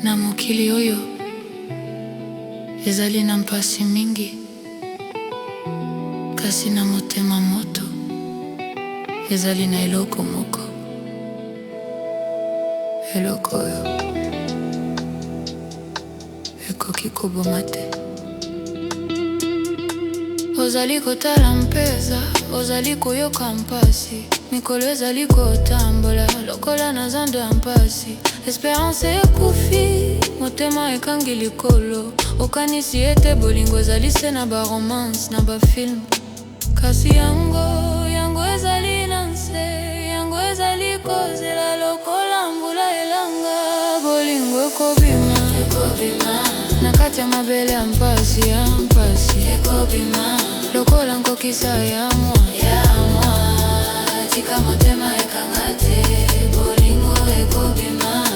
na mokili oyo ezali na mpasi mingi, kasi na motema moto ezali na eloko moko. Eloko oyo ekoki koboma te. Ozali kotala mpeza, ozali koyoka mpasi, mikolo ezali kotambola lokola na zando ya mpasi. Espérance ekufi, motema ekangi likolo, okanisi ete bolingo ezali se na baromance na bafilm. Kasi yango ezali na nse, yango ezali kozela lokola mbula elanga. Bolingo ekobima na kati ya mabele ya mpasi, ekobima lokola nkokisa ya mwa. Tika motema ekanga te, bolingo ekobima.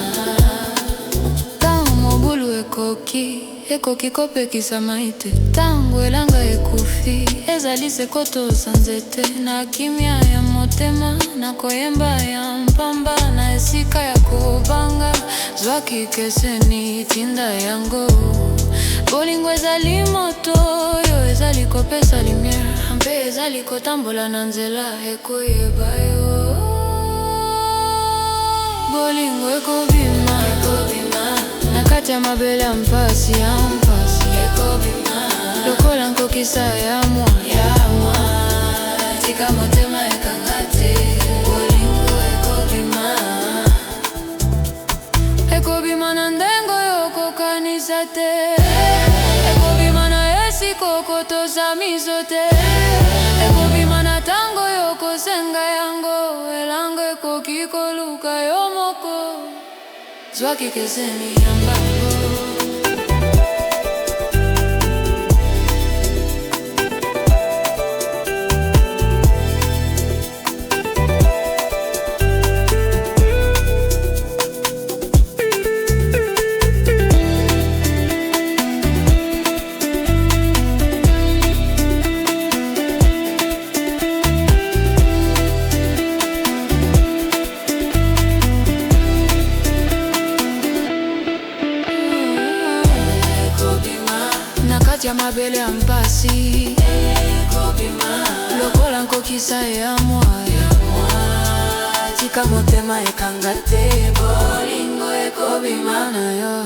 Tango mobulu ekoki kopekisa maite, tango elanga ekufi ezali sekoto sa nzete. Na kimia ya motema na koyemba ya mpamba, na esika ya kobanga zwaki keseni tinda yango. Bolingo ezali moto oyo ezali kopesa lumière, mpe ezali kotambola na nzela ekoyeba yo. Bolingo ekobima na kati ya mabele ya mpasi, ekobima lokola nkokisa ya mwa. Tika motema ekanga te, bolingo ekobima. Ekobima na ndengo yokokanisa te, ekobima na esiko kotosa miso te, ekobima na tango yokosenga yango. Elanga ekoki koluka yo moko, zwaki keseni ya mbango. Ya mabele ya mpasi, ekobima lokola nkokisa ya mwa. Tika motema ekanga te, bolingo ekobima na yo.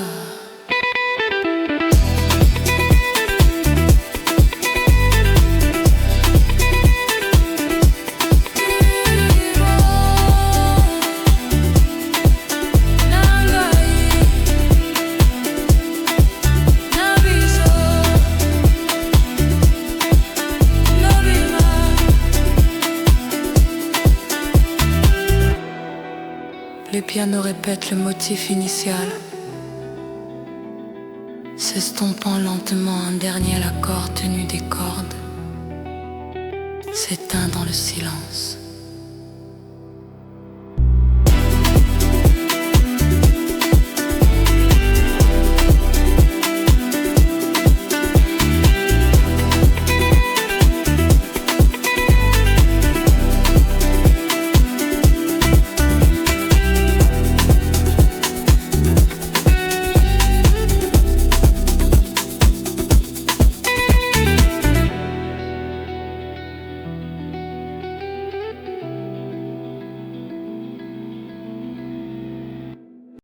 Le piano répète le motif initial, s'estompant lentement un dernier accord tenu des cordes, s'éteint dans le silence.